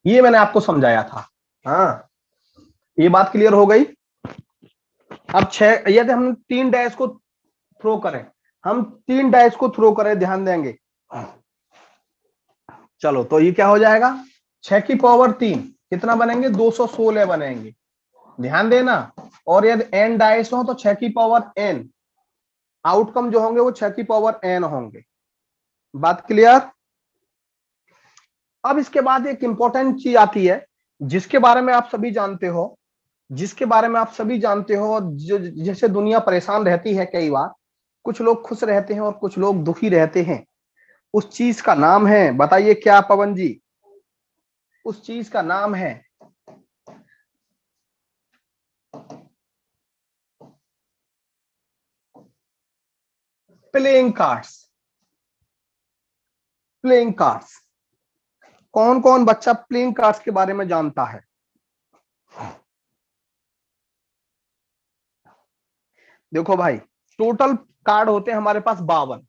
ये मैंने आपको समझाया था। हाँ, ये बात क्लियर हो गई। अब 6, यदि हम 3 डैश को थ्रो करें, हम 3 डैश को थ्रो करें, ध्यान देंगे। चलो, तो ये क्या हो जाएगा, 6 की पावर 3 कितना बनेंगे, 216 बनेंगे, ध्यान देना। और यदि n डाइस हो तो 6 की पावर n, आउटकम जो होंगे वो 6 की पावर n होंगे। बात क्लियर। अब इसके बाद एक इंपॉर्टेंट चीज आती है, जिसके बारे में आप सभी जानते हो, जिसके बारे में आप सभी जानते हो, जैसे दुनिया परेशान रहती है कई बार, कुछ लोग खुश रहते हैं और कुछ लोग दुखी रहते हैं। उस चीज का नाम है, बताइए क्या पवन जी, उस चीज का नाम है प्लेइंग कार्ड्स। प्लेइंग कार्ड्स, कौन कौन बच्चा प्लेइंग कार्ड्स के बारे में जानता है? देखो भाई, टोटल कार्ड होते हैं हमारे पास 52,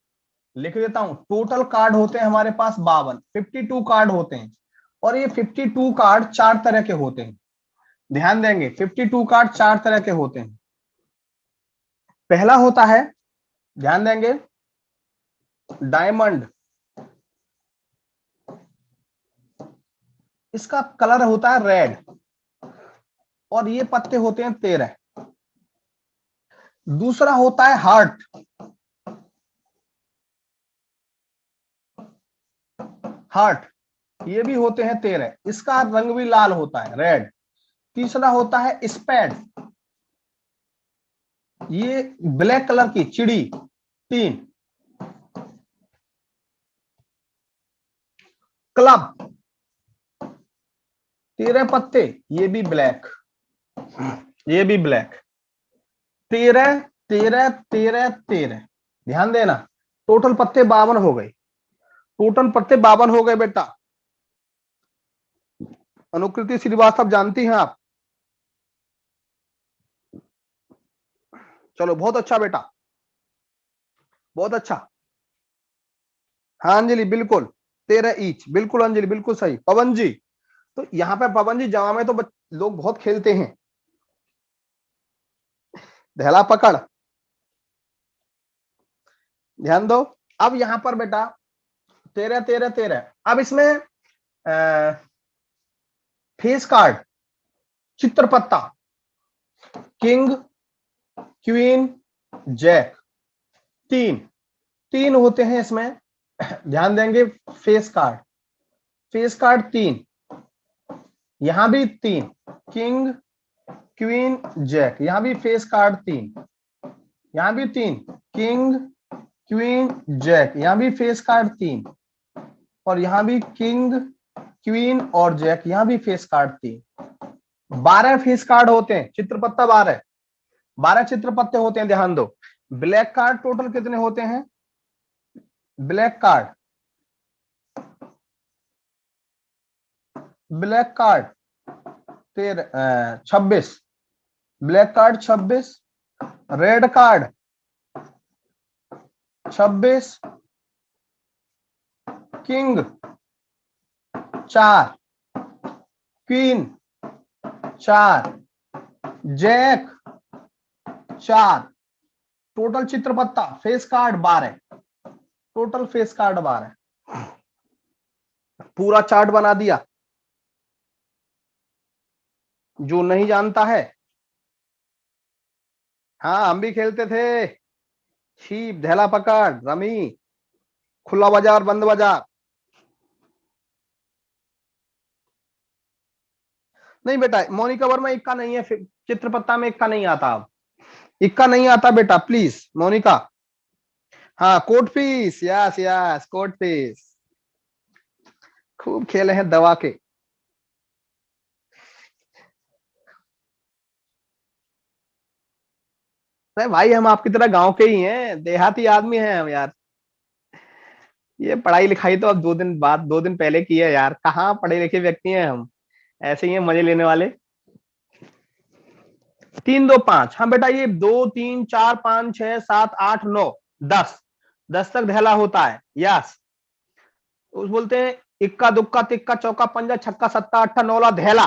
लिख देता हूं, टोटल कार्ड होते हैं हमारे पास 52, 52 कार्ड होते हैं। और ये 52 कार्ड 4 तरह के होते हैं, ध्यान देंगे, 52 कार्ड 4 तरह के होते हैं। पहला होता है, ध्यान देंगे, डायमंड। इसका कलर होता है रेड, और ये पत्ते होते हैं 13। दूसरा होता है हार्ट, हार्ट, ये भी होते हैं 13, इसका रंग भी लाल होता है, रेड। तीसरा होता है स्पैड, ये ब्लैक कलर की चिड़ी, 3। क्लब, 13 पत्ते, ये भी ब्लैक, ये भी ब्लैक। 13 13 13 13, ध्यान देना, टोटल पत्ते 52 हो गए, टोटल पत्ते 52 हो गए बेटा। अनुकृति श्रीवास्तव जानती हैं आप? चलो, बहुत अच्छा बेटा, बहुत अच्छा। हाँ अंजलि, बिल्कुल 13 ईच, बिल्कुल अंजलि, बिल्कुल सही। पवन जी, तो यहाँ पे पवन जी जवा में तो लोग बहुत खेलते हैं, दहला पकड़, ध्यान दो। अब यहाँ पर बेटा 13 13 13, अब इसमें फेस कार्ड, चित्रपत्ता, किंग, क्वीन, जैक, 3 3 होते हैं इसमें, ध्यान देंगे। फेस कार्ड, फेस कार्ड 3, यहां भी 3, किंग, क्वीन, जैक, यहां भी फेस कार्ड 3, यहां भी 3, किंग, क्वीन, जैक, यहां भी फेस कार्ड 3, और यहां भी किंग, क्वीन और जैक, यहां भी फेस कार्ड 3। 12 फेस कार्ड होते हैं, चित्रपत्ता 12, 12 चित्रपत्ते होते हैं, ध्यान दो। ब्लैक कार्ड टोटल कितने होते हैं? Black card, black card 26, black card 26, red card 26, king 4, queen 4, jack 4, total चित्रपत्ता face card 12, total face card 12। पूरा चार्ट बना दिया, जो नहीं जानता है। हाँ, हम भी खेलते थे, छिप, धैला पकड़, रमी, खुला बाजार, बंद बाजार। नहीं बेटा, मोनिका वर्मा इक्का नहीं है, चित्रपत्ता में इक्का नहीं आता, अब इक्का नहीं आता बेटा, प्लीज मोनिका। हाँ, court fees, yes yes, court fees, खूब खेले हैं दवा के। अरे भाई, हम आपकी तरह गांव के ही हैं, देहाती आदमी हैं हम यार। ये पढ़ाई लिखाई तो अब 2 दिन बाद, 2 दिन पहले की है यार, कहाँ पढ़े लिखे व्यक्ति हैं हम, ऐसे ही हैं मजे लेने वाले। 3 2 5, हाँ बेटा, ये 2 3 4 5 6 7 8 9 10, 10 तक धैला होता है, यस। उस बोलते हैं इक्का दुक्का तिक्का चौका पंजा छक्का सत्ता अट्ठा नौला धेला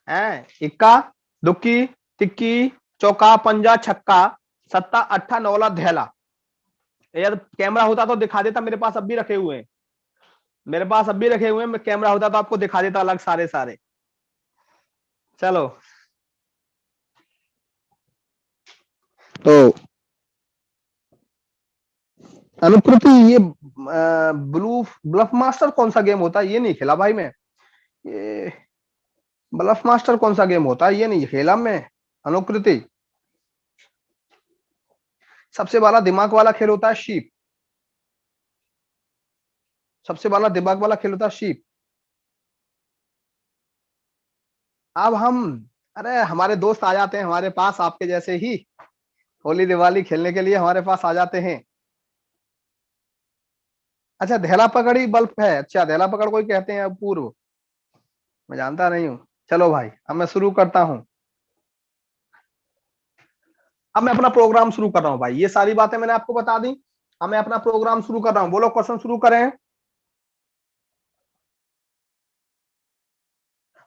है। इक्का दुक्की तिक्की चौका पंजा छक्का सत्ता अट्ठा नौला धेला। यार कैमरा होता तो दिखा देता, मेरे पास अब भी रखे हुए हैं, मेरे पास अब भी रखे हुए हैं, मैं कैमरा होता तो आपको दिखा देता अलग सारे सारे। चलो तो अनुकृति, ये ब्लफ मास्टर कौन सा गेम होता है, ये नहीं खेला भाई मैं। ये ब्लफ मास्टर कौन सा गेम होता है, ये नहीं खेला मैं। अनुकृति सबसे वाला दिमाग वाला खेल होता है शीप, सबसे वाला दिमाग वाला खेल होता है शीप। अब हम, अरे हमारे दोस्त आ जाते हैं हमारे पास आपके जैसे ही, होली दिवाली खेलने के लिए हमारे पास आ जाते हैं। अच्छा धेला पकड़ी बल्ब है, अच्छा धेला पकड़ कोई कहते हैं पूर्व, मैं जानता नहीं हूँ। चलो भाई अब मैं शुरू करता हूँ, अब मैं अपना प्रोग्राम शुरू कर रहा हूँ भाई, ये सारी बातें मैंने आपको बता दी। अब मैं अपना प्रोग्राम शुरू कर रहा हूँ, बोलो क्वेश्चन शुरू करें।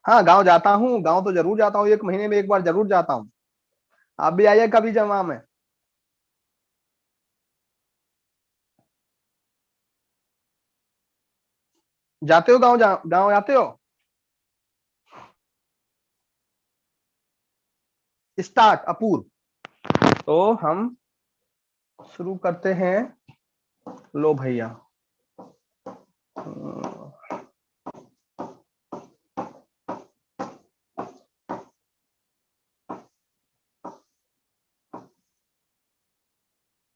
हाँ गांव जाता हूँ, गांव तो जरूर जाता हूँ, एक महीने में एक बार जरूर जाता हूँ। आप भी आइए कभी जमा में। जाते हो गांव, गांव जाते हो। स्टार्ट अपूर्व। तो हम शुरू करते हैं। लो भैया,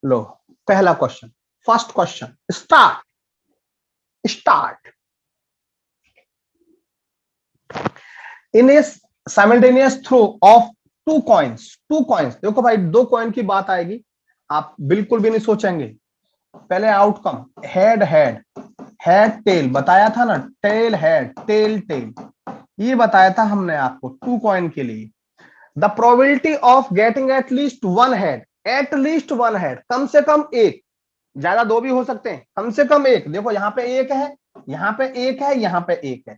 लो पहला question, first question, start. Start. In a simultaneous throw of two coins, देखो भाई दो कॉइन की बात आएगी, आप बिल्कुल भी नहीं सोचेंगे। पहले outcome, head head, head tell बताया था ना, टेल हेड टेल टेल, ये बताया था हमने आपको टू कॉइन के लिए। The probability of getting at least one head, at least one head, कम से कम एक, ज्यादा दो भी हो सकते हैं, कम से कम एक। देखो यहाँ पे एक है, यहाँ पे एक है, यहाँ पे एक है।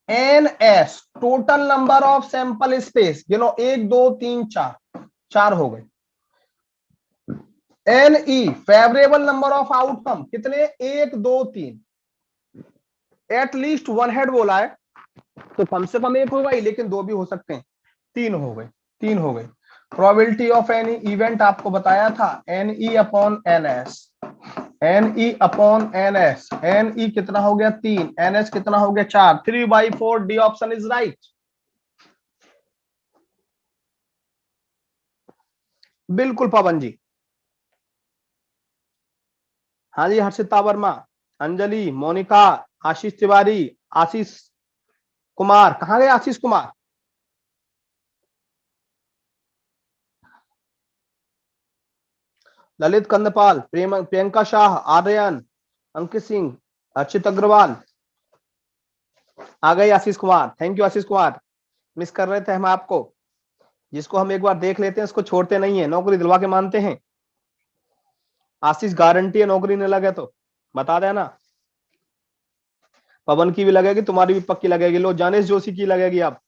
N S total number of sample space, गिनो एक दो तीन चार, चार हो गए। N E favourable number of outcome, कितने, एक दो तीन। एट लीस्ट वन हेड बोला है तो कम से कम एक होगा ही, लेकिन दो भी हो सकते हैं, तीन हो गए, तीन हो गए। प्रोबेबिलिटी ऑफ एनी इवेंट आपको बताया था, N E upon N S, N E upon N S, N E कितना हो गया तीन, एन एस कितना हो गया चार, 3/4, डी ऑप्शन इज राइट। बिल्कुल पवन जी। हाँ जी हर्षिता वर्मा, अंजलि, मोनिका, आशीष तिवारी, आशीष कुमार, कहाँ गए आशीष कुमार। ललित कंदपाल, प्रियंका शाह, आर्यन, अंकित सिंह, अर्चित अग्रवाल, आ गए Ashish Kumar. Thank you Ashish Kumar, miss कर रहे थे हम आपको, जिसको हम एक बार देख लेते हैं उसको छोड़ते नहीं है, नौकरी दिलवा के मानते हैं। आशीष गारंटी है नौकरी नहीं लगे तो, बता देना। पवन की भी लगेगी, तुम्हारी भी पक्की लगेगी, लो जानेश जोशी की लगेगी। आप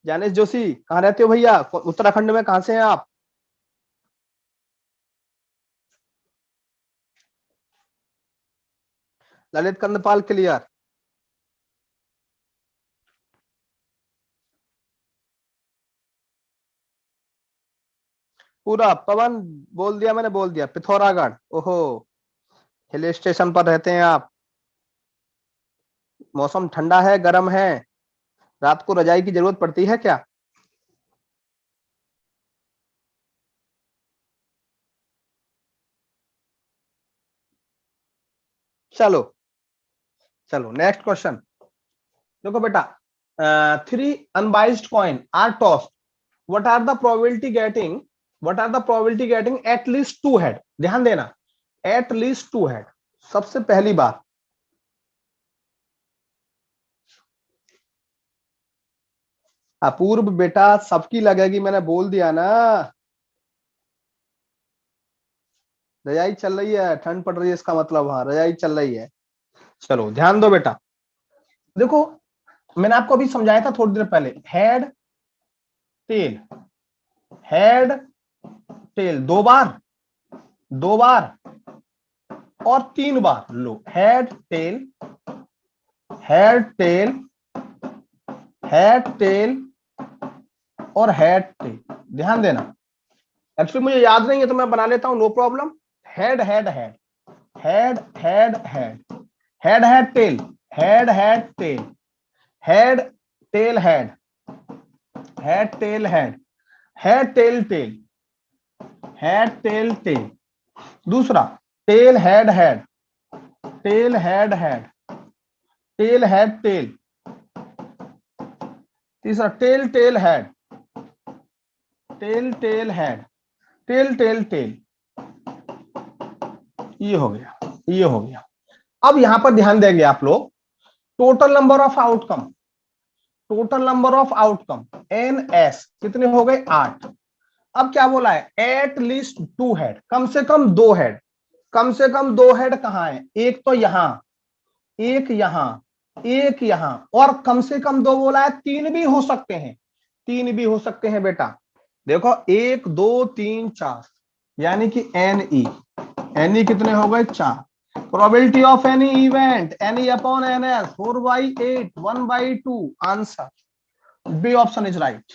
जानेश जोशी कहाँ रहते हो भैया, उत्तराखंड में कहां से हैं आप। ललित कंदपाल क्लियर। पूरा पवन, बोल दिया मैंने, बोल दिया पिथौरागढ़। ओहो, हिल स्टेशन पर रहते हैं आप। मौसम ठंडा है गर्म है, रात को रजाई की जरूरत पड़ती है क्या। चलो, चलो नेक्स्ट क्वेश्चन। देखो बेटा, three unbiased coin are tossed, what are the probability getting, what are the probability getting at least two head, ध्यान देना, एट लीस्ट टू हेड। सबसे पहली बात, अपूर्व बेटा सबकी लगेगी, मैंने बोल दिया ना। रजाई चल रही है, ठंड पड़ रही है, इसका मतलब हाँ रजाई चल रही है। चलो ध्यान दो बेटा, देखो मैंने आपको अभी समझाया था थोड़ी देर पहले, हेड टेल, हेड टेल, दो बार, दो बार और तीन बार लो, head tail, head tail, head tail और हेड टेल। ध्यान देना, एक्चुअली मुझे याद नहीं है तो मैं बना लेता हूं, no problem. Head head head, head head head, head head tail, head head tail, head tail head, head tail head, head tail tail, head tail tail. दूसरा tail head head, tail head head, tail head tail. तीसरा tail tail head, tail tail head, tail tail tail. ये हो गया, ये हो गया। अब यहां पर ध्यान देंगे आप लोग, total number of outcome, total number of outcome N S कितने हो गए, 8। अब क्या बोला है, एट लीस्ट टू हेड, कम से कम दो हेड, कम से कम दो हेड कहां है, एक तो यहां, एक यहां, एक यहां, और कम से कम दो बोला है, तीन भी हो सकते हैं, तीन भी हो सकते हैं बेटा। देखो 1 2 3 4, यानी कि एन ई, एन ई कितने हो गए, 4। Probability of any event N E upon N S 4/8, 1/2। Answer B option is right.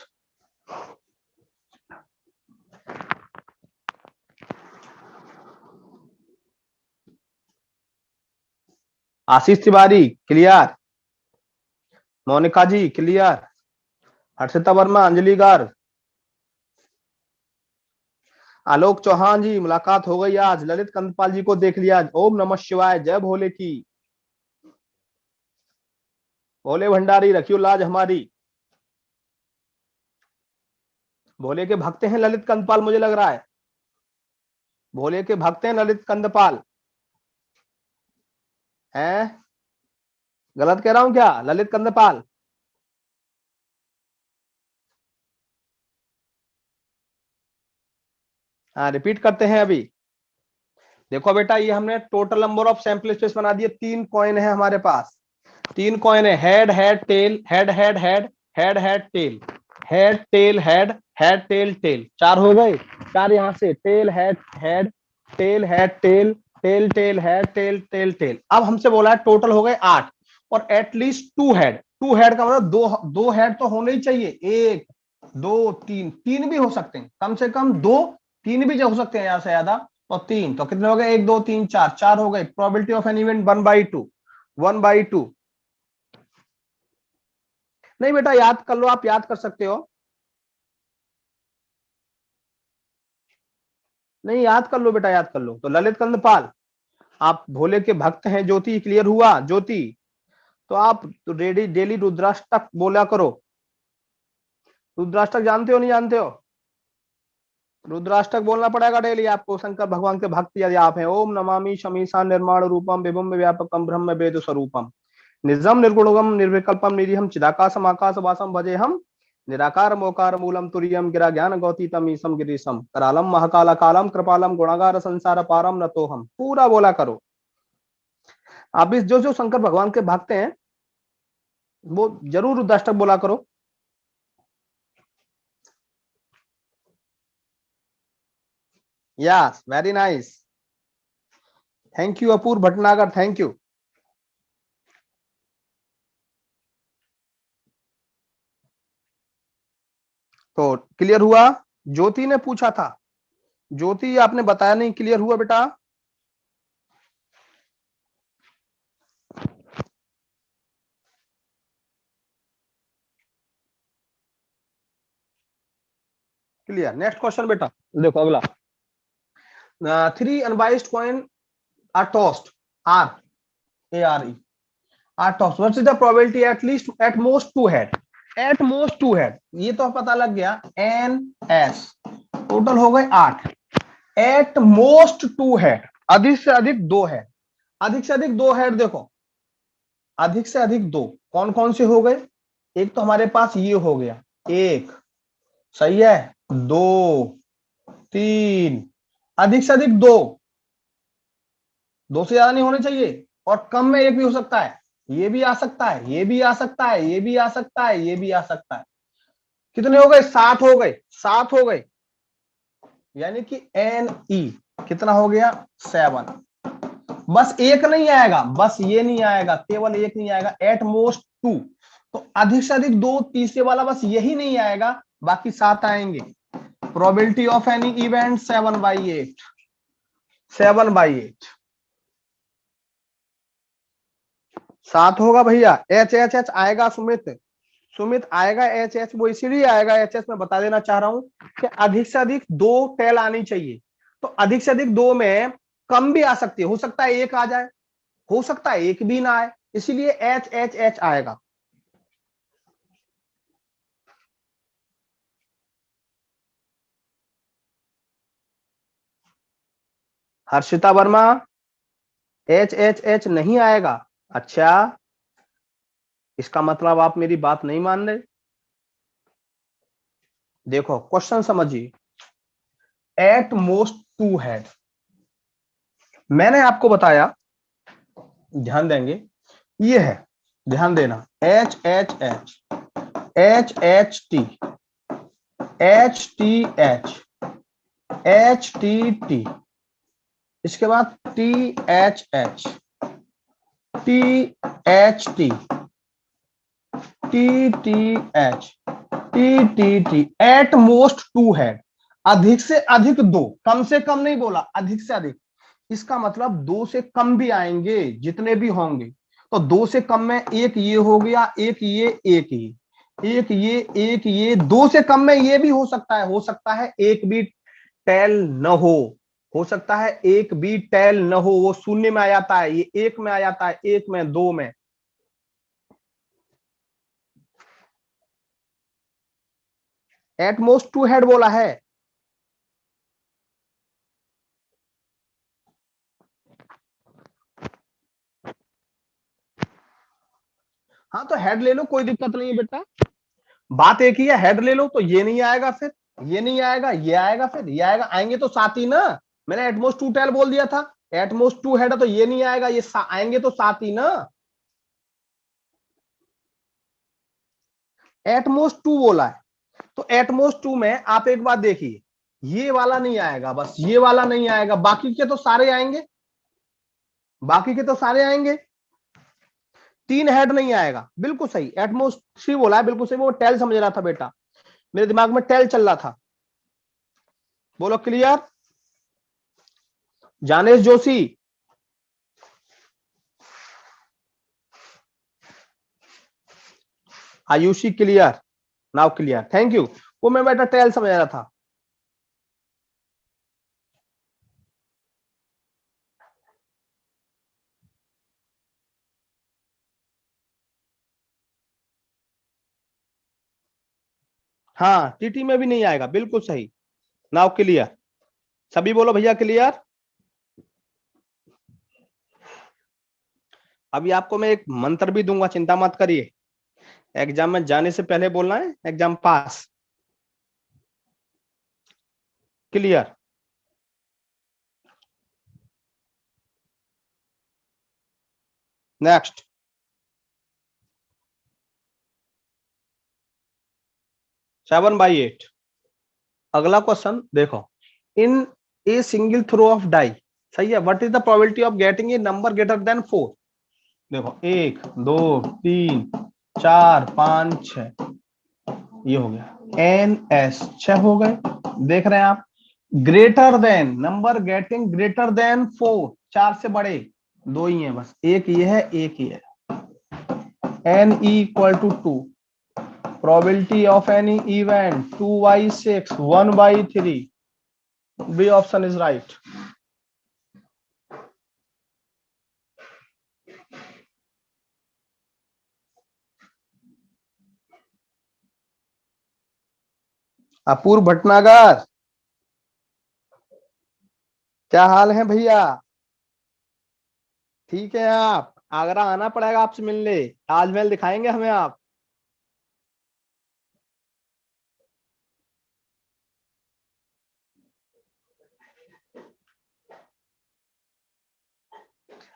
Ashish Tiwari clear, Monika ji clear, Harshita Verma, Anjali Gaur, Alok Chauhan जी मुलाकात हो गई आज, ललित कंदपाल जी को देख लिया, ओम नमः शिवाय, जय भोले की, भोले भंडारी रखियो लाज हमारी। भोले के भक्त हैं ललित कंदपाल, मुझे लग रहा है भोले के भक्त हैं ललित कंदपाल हैं, गलत कह रहा हूं क्या, ललित कंदपाल। हाँ रिपीट करते हैं अभी। देखो बेटा ये हमने total number of sample space बना दिए, 3 कॉइन है हमारे पास, 3 कॉइन है, head head tail, head head head, head head tail, head tail head, head tail tail, 4 हो गए। 4 यहां से tail head head, tail head tail, tail tail head, tail tail tail. अब हमसे बोला है टोटल हो गए 8, और एटलीस्ट 2 हेड, 2 हेड का मतलब दो, दो हेड तो होने ही चाहिए, 1 2 3, 3 भी हो सकते हैं, कम से कम 2, 3 भी हो सकते हैं यहां से ज्यादा, तो 3, तो कितने हो गए, 1 2 3 4, 4 हो गए। Probability of an event 1/2, 1/2। नहीं बेटा याद कर लो, आप याद कर सकते हो, नहीं याद कर लो बेटा, याद कर लो। तो ललित कंदपाल आप भोले के भक्त हैं, ज्योति क्लियर हुआ, ज्योति तो आप तो रेडी डेली रुद्राष्टक बोला करो, रुद्राष्टक जानते हो नहीं जानते हो, रुद्राष्टक बोलना पड़ेगा डेली आपको, शंकर भगवान के भक्त यदि आप हैं। ओम नमामि शमीशान निर्माण रूपम विभुम व्यापकम ब्रह्म वेद स्वरूपम निजम निर्गुणगम निर्विकल्पम निरीहम चिदाकाशम आकाश वासम भजे हम निराकार मोकार मूलम तुरियम गिरा ज्ञान गौतीतम ईसम गिरीशम करालम महाकाला कालम कृपालम गुणागार संसार पारम न तो हम, पूरा बोला करो। आप इस जो जो शंकर भगवान के भक्त हैं वो जरूर रुद्राष्टक बोला करो। Yes very nice, thank you Apoorv Bhatnagar, thank you. तो क्लियर हुआ, ज्योति ने पूछा था, ज्योति आपने बताया नहीं, क्लियर हुआ बेटा, क्लियर। नेक्स्ट क्वेश्चन बेटा, देखो अगला, 3 unbiased coin are tossed, are A R E are tossed, what is the probability at least at most two head, at most two head, ये तो पता लग गया, एन एस, टोटल हो गए 8, एट मोस्ट टू हेड, अधिक से अधिक दो हेड, अधिक से अधिक दो हेड। देखो अधिक से अधिक दो कौन कौन से हो गए, एक तो हमारे पास ये हो गया, एक सही है, दो तीन, अधिक से अधिक दो, दो से ज्यादा नहीं होने चाहिए, और कम में एक भी हो सकता है, ये भी आ सकता है, ये भी आ सकता है, ये भी आ सकता है, ये भी आ सकता है। कितने हो गए? 7 हो गए, 7 हो गए, यानी कि एन ई कितना हो गया? 7। बस एक नहीं आएगा, बस ये नहीं आएगा, केवल एक नहीं आएगा, एट मोस्ट 2। तो अधिक से अधिक दो, तीसरे वाला बस यही नहीं आएगा, बाकी 7 आएंगे। Probability of any event 7/8, 7/8। 7 होगा भैया। एच एच एच आएगा सुमित, सुमित आएगा एच एच, वो इसीलिए आएगा एच एच, मैं बता देना चाह रहा हूं कि अधिक से अधिक दो टेल आनी चाहिए। तो अधिक से अधिक दो में कम भी आ सकती है, हो सकता है एक आ जाए, हो सकता है एक भी ना आए, इसीलिए एच एच एच आएगा। Harshita Verma, H H H नहीं आएगा? अच्छा, इसका मतलब आप मेरी बात नहीं मान रहे। देखो क्वेश्चन समझिए, एट मोस्ट 2 हेड, मैंने आपको बताया, ध्यान देंगे, ये है, ध्यान देना, H H H, H H T, H T H, H T T, इसके बाद T H H, T H T, T T H, T T T, at most 2 है, अधिक से अधिक दो, कम से कम नहीं बोला, अधिक से अधिक। इसका मतलब दो से कम भी आएंगे, जितने भी होंगे। तो दो से कम में एक ये हो गया, एक ये, एक ये, एक ये, एक ये, दो से कम में ये भी हो सकता है, हो सकता है एक भी टेल न हो सकता है एक भी टेल न हो, वो शून्य में आ जाता है, ये एक में आ जाता है, एक में, दो में। एटमोस्ट 2 हेड बोला है। हाँ तो हेड ले लो, कोई दिक्कत नहीं है बेटा, बात एक ही है, हेड ले लो, तो ये नहीं आएगा, फिर ये नहीं आएगा, ये आएगा, फिर ये आएगा, आएंगे तो साथ ही ना। मैंने एटमोस्ट 2 टेल बोल दिया था, एटमोस्ट 2 हेड है तो ये नहीं आएगा, ये आएंगे तो साथ ही ना। एटमोस्ट 2 बोला है, तो एटमोस्ट 2 में आप एक बात देखिए, ये वाला नहीं आएगा, बस ये वाला नहीं आएगा, बाकी के तो सारे आएंगे, बाकी के तो सारे आएंगे। 3 हेड नहीं आएगा, बिल्कुल सही, एटमोस्ट 3 बोला है, बिल्कुल सही, वो टेल समझ रहा था बेटा, मेरे दिमाग में टेल चल रहा था। बोलो clear? Janesh Joshi, Ayushi clear, now clear, thank you. वो मैं बेटा टेल समझ रहा था। हाँ टीटी में भी नहीं आएगा, बिल्कुल सही, नाउ क्लियर, सभी बोलो भैया क्लियर। अभी आपको मैं एक मंत्र भी दूंगा, चिंता मत करिए, एग्जाम में जाने से पहले बोलना है, एग्जाम पास, क्लियर। नेक्स्ट, 7/8। अगला क्वेश्चन देखो, in a single throw of die, सही है, what is the probability of getting a number greater than 4? देखो 1 2 3 4 5 6, ये हो गया एन एस, 6 हो गए, देख रहे हैं आप। Greater than, number getting greater than 4, 4 से बड़े, दो ही है बस, एक ये है, एक ये है। N equal to 2, probability of any event 2/6, 1/3, B option is right। अपूर्व भटनागर, क्या हाल है भैया? ठीक है, आप आगरा आना पड़ेगा आपसे मिलने, ताजमहल दिखाएंगे हमें आप।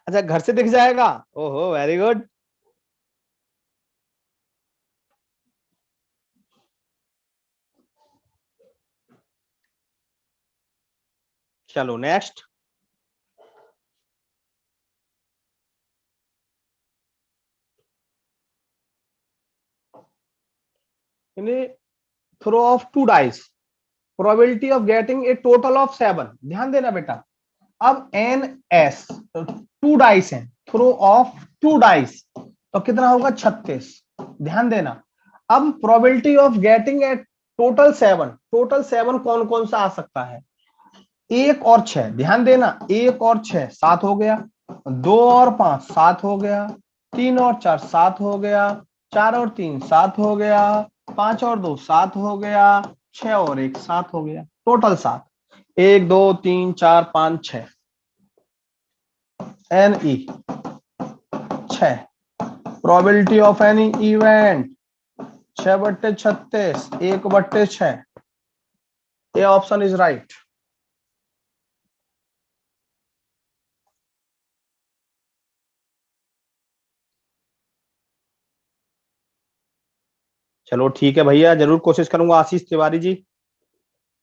अच्छा, घर से दिख जाएगा। ओहो, वेरी गुड। चलो next. Throw of two dice, probability of getting a total of 7। ध्यान देना बेटा, अब एन एस टू डाइस है, थ्रो ऑफ टू डाइस तो कितना होगा 36। ध्यान देना, अब probability of getting a total 7, total 7 कौन कौन सा आ सकता है, एक और 6। ध्यान देना, एक और 6 7 हो गया, 2 और 5 7 हो गया, 3 और 4 7 हो गया, 4 और 3 7 हो गया, 5 और 2 7 हो गया, 6 और 1 7 हो गया, total 7। 1 2 3 4 5 6, N E 6। Probability of any event 6/36, 1/6। A option is right. चलो ठीक है भैया, जरूर कोशिश करूंगा। आशीष तिवारी जी,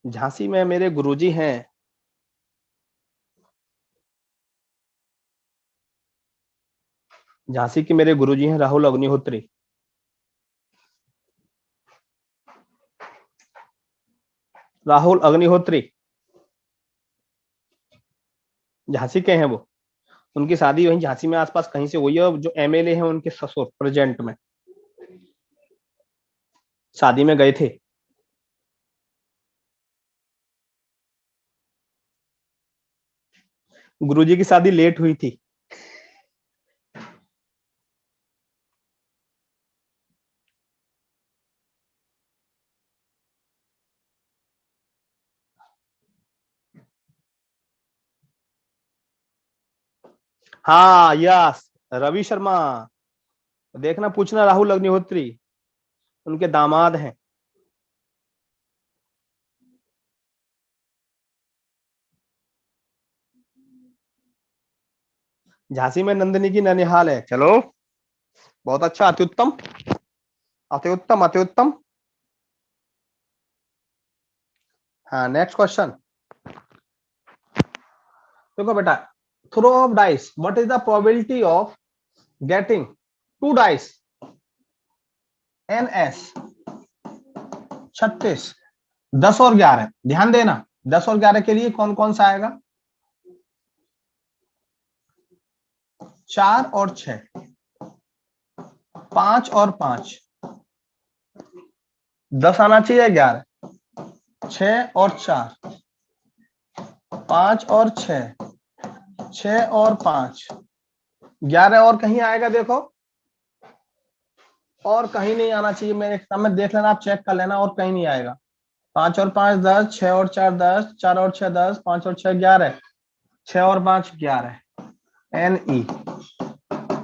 झांसी में मेरे गुरुजी हैं। झांसी के मेरे गुरुजी हैं राहुल अग्निहोत्री। राहुल अग्निहोत्री झांसी के हैं वो। उनकी शादी वहीं झांसी में आसपास कहीं से हुई है, और जो एमएलए हैं उनके ससुर प्रेजेंट में शादी में गए थे। गुरुजी की शादी लेट हुई थी। हाँ यस, रवि शर्मा। देखना, पूछना, राहुल अग्निहोत्री उनके दामाद हैं। झांसी में नंदिनी की ननिहाल है। चलो बहुत अच्छा, अति उत्तम, अति उत्तम, अति उत्तम। हाँ नेक्स्ट क्वेश्चन। देखो बेटा, throw of dice, what is the probability of getting two dice N S 36, 10 और 11। ध्यान देना, 10 और 11 के लिए कौन कौन सा आएगा, 4 और 6, 5 और 5, 10 आना चाहिए, 11, 6 और 4, 5 और 6, 6 और 5, 11 और कहीं आएगा देखो, और कहीं नहीं आना चाहिए। मेरे एग्जाम में देख लेना, आप चेक कर लेना, और कहीं नहीं आएगा। 5 और 5 10, 6 और 4 10, 4 और 6 10, 5 और 6 11, 6 और 5 11, एन ई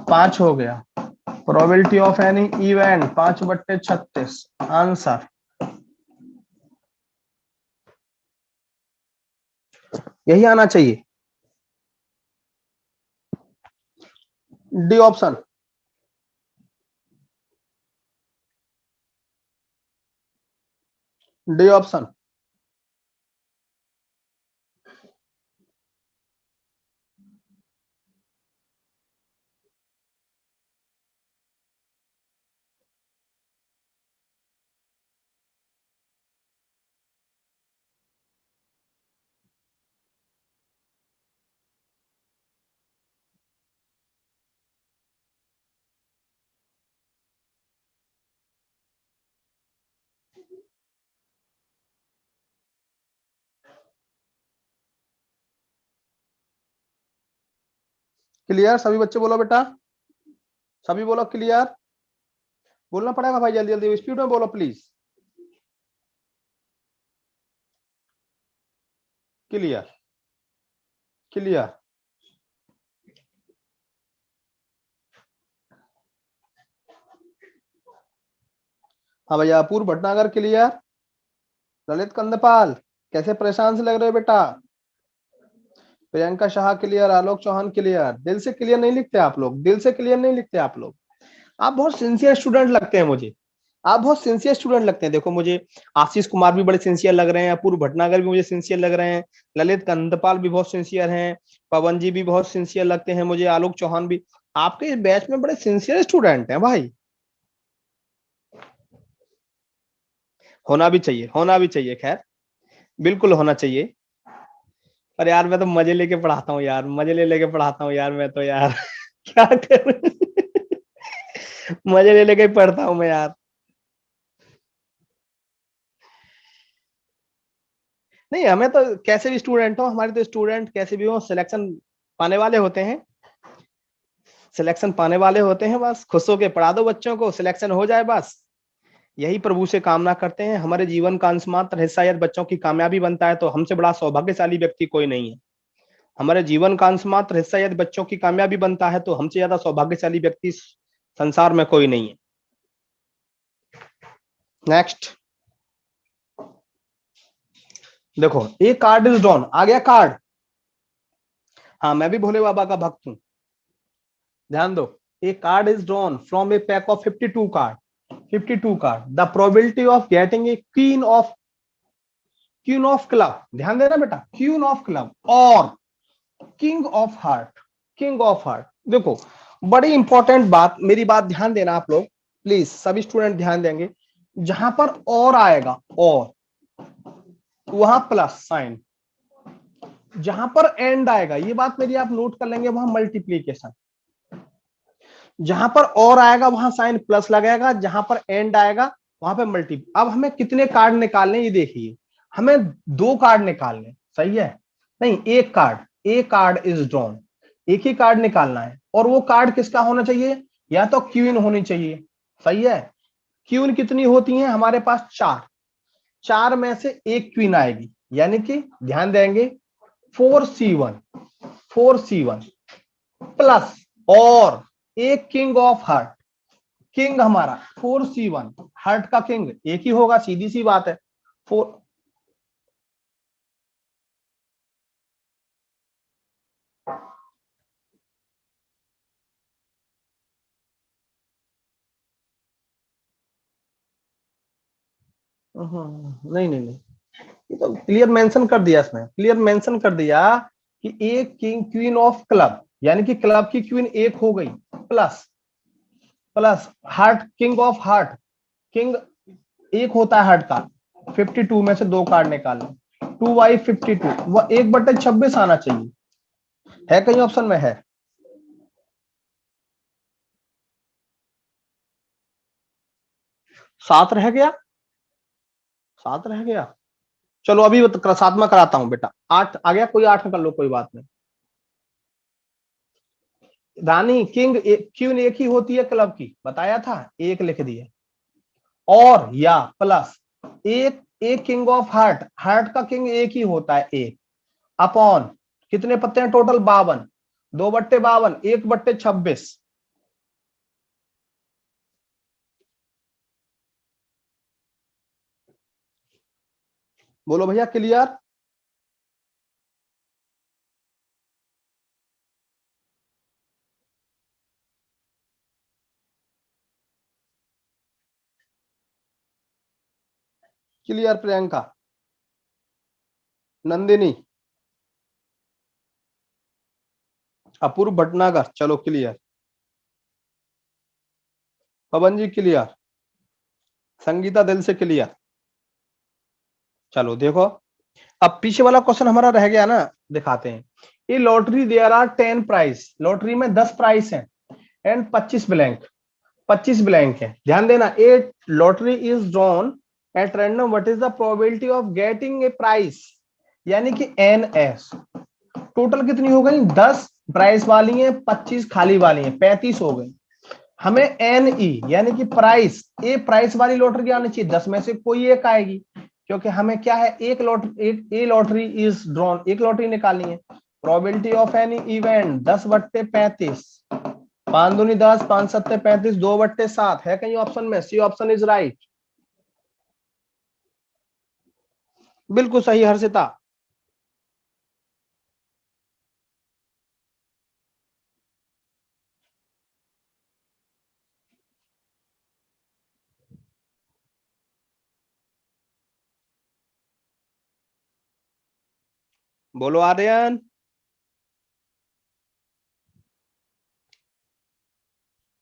5 हो गया। Probability of any event 5/36। Answer यही आना चाहिए, D option. D option. Clear, सभी बच्चे बोलो बेटा, सभी बोलो क्लियर। बोलना पड़ेगा भाई, जल्दी जल्दी स्पीड में बोलो प्लीज। Clear, clear. हाँ भैया, अपूर्व भटनागर क्लियर। ललित कंदपाल, कैसे परेशान से लग रहे हो बेटा। प्रियंका शाह क्लियर, आलोक चौहान क्लियर। दिल से क्लियर नहीं लिखते आप लोग, दिल से क्लियर नहीं लिखते आप लोग। आप बहुत सिंसियर स्टूडेंट लगते हैं मुझे, आप बहुत सिंसियर स्टूडेंट लगते हैं। देखो मुझे आशीष कुमार भी बड़े सिंसियर लग रहे हैं, अपूर्व भटनागर भी मुझे सिंसियर लग रहे हैं, ललित कंदपाल भी बहुत सिंसियर हैं, पवन जी भी बहुत सिंसियर लगते हैं मुझे, आलोक चौहान भी। आपके इस बैच में बड़े सिंसियर स्टूडेंट हैं भाई। होना भी चाहिए, होना भी चाहिए, खैर बिल्कुल होना चाहिए। पर यार मैं तो मजे लेके पढ़ाता हूँ यार, मजे ले लेके पढ़ाता हूँ यार मैं तो यार क्या करूं मजे ले लेके ही पढ़ता हूँ मैं यार। नहीं हमें तो कैसे भी स्टूडेंट हो, हमारे तो स्टूडेंट कैसे भी हो सिलेक्शन पाने वाले होते हैं, सिलेक्शन पाने वाले होते हैं, बस खुश होके पढ़ा दो बच्चों को, सिलेक्शन हो जाए बस। यही प्रभु से कामना करते हैं। हमारे जीवन का अंशमात्र हिस्सा यदि बच्चों की कामयाबी बनता है तो हमसे बड़ा सौभाग्यशाली व्यक्ति कोई नहीं है। हमारे जीवन का अंशमात्र हिस्सा यदि बच्चों की कामयाबी बनता है तो हमसे ज्यादा सौभाग्यशाली व्यक्ति संसार में कोई नहीं है। नेक्स्ट देखो, ए कार्ड इज ड्रॉन, आ गया कार्ड। हाँ मैं भी भोले बाबा का भक्त हूं, ध्यान दो। A card is drawn from a pack of 52 card, 52 card. The probability of getting a queen of club, ध्यान देना बेटा, क्वीन ऑफ क्लब और king of heart, king of heart. देखो बड़ी इंपॉर्टेंट बात, मेरी बात ध्यान देना आप लोग प्लीज, सभी स्टूडेंट ध्यान देंगे। जहां पर और आएगा और, वहां प्लस साइन, जहां पर एंड आएगा, ये बात मेरी आप नोट कर लेंगे, वहां मल्टीप्लीकेशन। जहां पर और आएगा वहां साइन प्लस लगेगा, जहां पर एंड आएगा वहां पे मल्टी। अब हमें कितने कार्ड निकालने ये देखिए, हमें दो कार्ड निकालने, सही है, नहीं एक card, A card is drawn, एक ही कार्ड निकालना है। और वो कार्ड किसका होना चाहिए, या तो क्वीन होनी चाहिए, सही है। क्वीन कितनी होती है हमारे पास, चार, चार में से एक क्वीन आएगी, यानी कि ध्यान देंगे 4C1, 4C1 प्लस और एक किंग ऑफ हार्ट, किंग हमारा 4C1, हार्ट का किंग एक ही होगा, सीधी सी बात है। फोर, नहीं नहीं नहीं, ये तो क्लियर मेंशन कर दिया इसमें, क्लियर मेंशन कर दिया कि एक किंग क्वीन ऑफ क्लब, यानी कि क्लब की क्वीन एक हो गई, plus plus heart, king of heart, king एक होता है हार्ट का। 52 में से दो कार्ड निकालने, 2/52, वह 1/26 आना चाहिए, है कहीं ऑप्शन में है। सात रह गया, सात रह गया। चलो अभी सातवां कराता हूं बेटा, आठ आ गया, कोई आठ कर लो, कोई बात नहीं। रानी किंग क्वीन एक ही होती है क्लब की, बताया था, एक लिख दिए, और या प्लस एक किंग ऑफ हार्ट, हार्ट का किंग एक ही होता है एक, अपॉन कितने पत्ते हैं टोटल, 52, 2/52, 1/26। बोलो भैया क्लियर। क्लियर प्रियंका, नंदिनी, अपूर्व भटनागर, चलो क्लियर, पवन जी क्लियर, संगीता दिल से क्लियर। चलो देखो, अब पीछे वाला क्वेश्चन हमारा रह गया ना, दिखाते हैं। ये lottery there are 10 prize, lottery में 10 प्राइस हैं एंड 25 ब्लैंक, 25 ब्लैंक है, ध्यान देना। A lottery is drawn at random, what is the probability of getting a prize, यानी कि NS। टोटल कितनी हो गई, 10 प्राइस वाली है, 25 खाली वाली है, 35 हो गई। हमें NE यानी कि प्राइस, ए प्राइस वाली लॉटरी आनी चाहिए, 10 में से कोई एक आएगी, क्योंकि हमें क्या है, एक लॉटरी, एक ए लॉटरी इज ड्रॉन, एक लॉटरी निकालनी है। प्रोबेबिलिटी ऑफ एनी इवेंट 10/35, 5 दूनी 10, 5 सत्ते 35, 2/7, है कहीं ऑप्शन में, सी ऑप्शन इज राइट। बिल्कुल सही हर्षिता। बोलो आर्यन।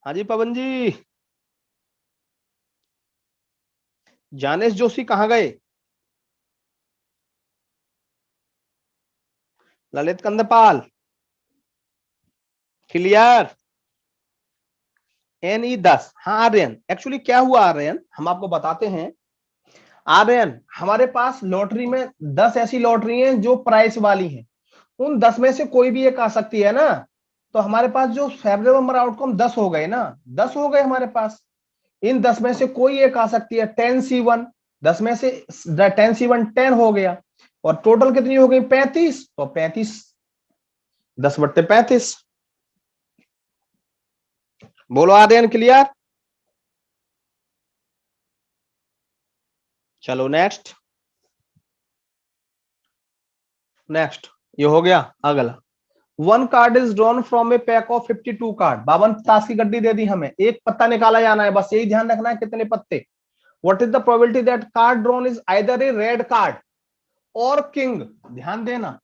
हाँ जी पवन जी। जानेश जोशी कहाँ गए? ललित कंदपाल क्लियर। NE10। हाँ आर्यन, एक्चुअली क्या हुआ आर्यन, हम आपको बताते हैं। आर्यन, हमारे पास लॉटरी में 10 ऐसी लॉटरी हैं जो प्राइस वाली हैं। उन 10 में से कोई भी एक आ सकती है ना। तो हमारे पास जो फेवरेबल नंबर आउटकम 10 हो गए ना, 10 हो गए हमारे पास। इन 10 में से कोई एक आ सकती है 10C1। 10 में से 10C1 10 हो गया। और टोटल कितनी हो गई? 35। तो 35 10/35। बोलो आर्यन क्लियर। चलो नेक्स्ट। नेक्स्ट ये हो गया। अगला, one card is drawn from a pack of 52 card. 52 ताश की गड्डी दे दी हमें, एक पत्ता निकाला जाना है, बस यही ध्यान रखना है कितने पत्ते। What is the probability that card drawn is either A red card और किंग? ध्यान देना,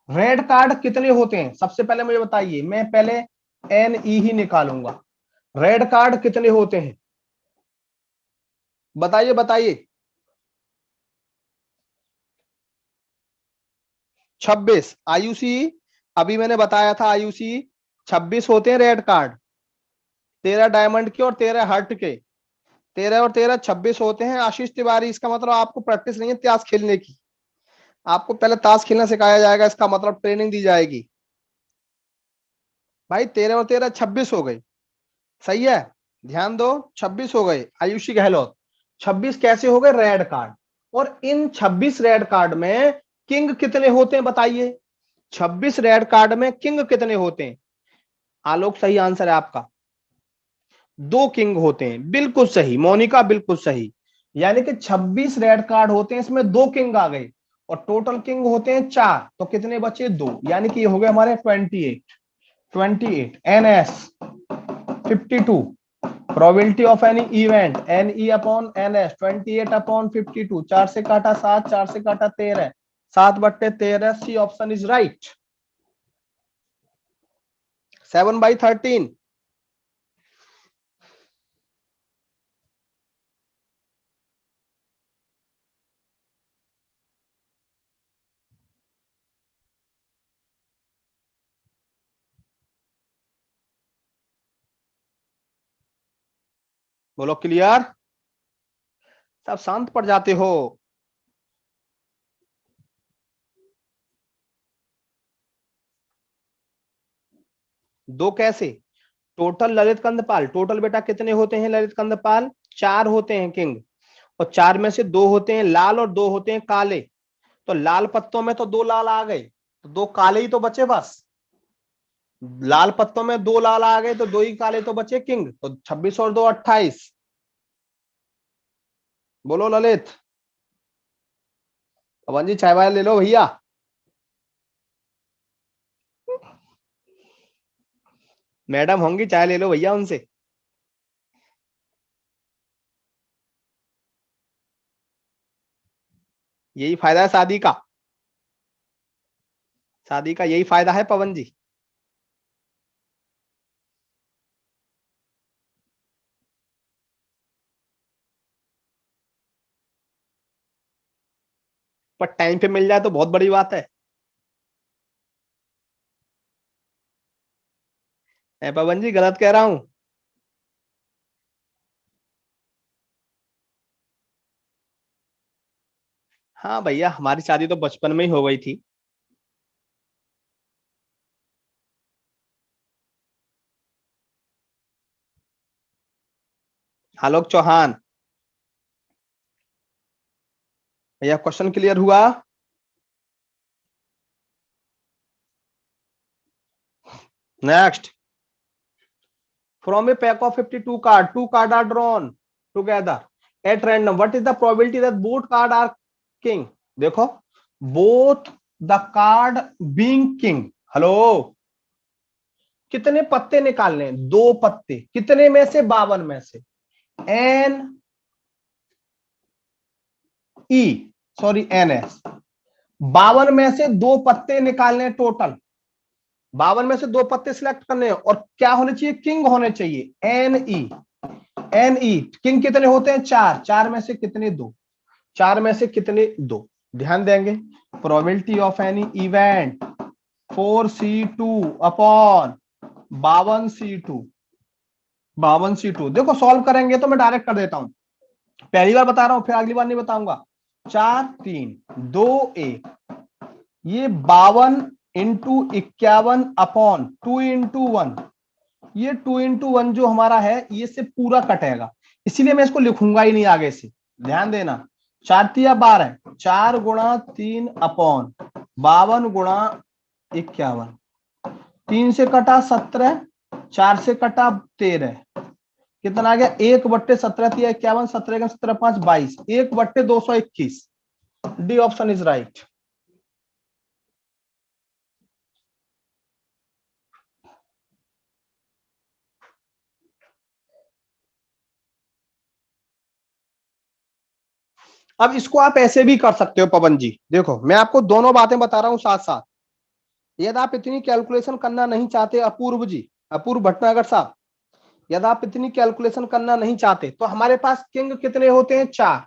रेड कार्ड कितने होते हैं सबसे पहले मुझे बताइए। मैं पहले NE ही निकालूंगा। रेड कार्ड कितने होते हैं बताइए बताइए। 26 आयुषी। अभी मैंने बताया था आयुषी, 26 होते हैं रेड कार्ड। 13 डायमंड के और 13 हर्ट के। 13 और 13 26 होते हैं आशीष तिवारी। इसका मतलब आपको प्रैक्टिस नहीं है ताश खेलने की। आपको पहले ताश खेलना सिखाया जाएगा, इसका मतलब ट्रेनिंग दी जाएगी। भाई 13 और 13 26 हो गए। सही है, ध्यान दो। 26 हो गए आयुषी गहलोत। 26 कैसे हो गए? Red card. और इन 26 रेड कार्ड में किंग कितने होते हैं बताइए। 26 रेड कार्ड में किंग कितने होते हैं? आलोक सही आंसर है आपका, 2 किंग होते हैं। बिल्कुल सही मोनिका, बिल्कुल सही। यानी कि 26 रेड कार्ड होते हैं, इसमें 2 किंग आ गए। और टोटल किंग होते हैं 4, तो कितने बचे? 2। यानी कि ये हो गए हमारे 28। 28 NS 52। Probability of any event NE upon NS 28/52। 4 से काटा 7, 4 से काटा 13, 7/13। C option is right. 7/13। बोलो क्लियर। सब शांत पड़ जाते हो। 2 कैसे? टोटल ललित कंदपाल, टोटल बेटा कितने होते हैं ललित कंदपाल? 4 होते हैं किंग। और 4 में से 2 होते हैं लाल और 2 होते हैं काले। तो लाल पत्तों में तो 2 लाल आ गए, तो 2 काले ही तो बचे बस। लाल पत्तों में 2 लाल आ गए तो 2 ही काले तो बचे किंग। तो 26 और 2 28। बोलो ललित। पवन जी चाय वाय ले लो भैया। मैडम होंगी, चाय ले लो भैया उनसे। यही फायदा है शादी का। शादी का यही फायदा है पवन जी। पर टाइम पे मिल जाए तो बहुत बड़ी बात है। पवन जी गलत कह रहा हूं? हाँ भैया, हमारी शादी तो बचपन में ही हो गई थी। आलोक चौहान। भैया क्वेश्चन क्लियर हुआ? Next, from a pack of 52 card, 2 card are drawn together at random, what is the probability that both card are king? देखो, both the card being king. Hello, कितने पत्ते निकालने? 2 पत्ते। कितने में से? 52 में से। NE, sorry NS। 52 में से दो पत्ते निकालने टोटल, 52 में से दो पत्ते सिलेक्ट करने हैं, और क्या होने चाहिए, किंग होने चाहिए, N E, N E. King कितने होते हैं, चार, चार में से कितने, दो, चार में से कितने, दो। ध्यान देंगे, probability of any event 4c2 upon 52c2, 52c2। देखो सॉल्व करेंगे तो मैं डायरेक्ट कर देता हूं, पहली बार बता रहा हूं, फिर अगली बार नहीं बताऊंगा। 4 3 2 1, ये 52 इंटू 51 अपॉन 2 इंटू 1, ये 2 इंटू 1 जो हमारा है ये से पूरा कटेगा, इसीलिए मैं इसको लिखूंगा ही नहीं आगे से। ध्यान देना, 4 तिया 12, 4 गुणा 3 अपॉन 52 गुणा 51, 3 से कटा 17, 4 से कटा 13, कितना आ गया, 1/17 तिया 51, 17 17 5 22, 1/221। D option is right. अब इसको आप ऐसे भी कर सकते हो पवन जी, देखो मैं आपको दोनों बातें बता रहा हूं साथ साथ। यदि आप इतनी कैलकुलेशन करना नहीं चाहते, अपूर्व जी, अपूर्व भटनागर साहब, यदि आप इतनी कैलकुलेशन करना नहीं चाहते तो हमारे पास किंग कितने होते हैं, चार,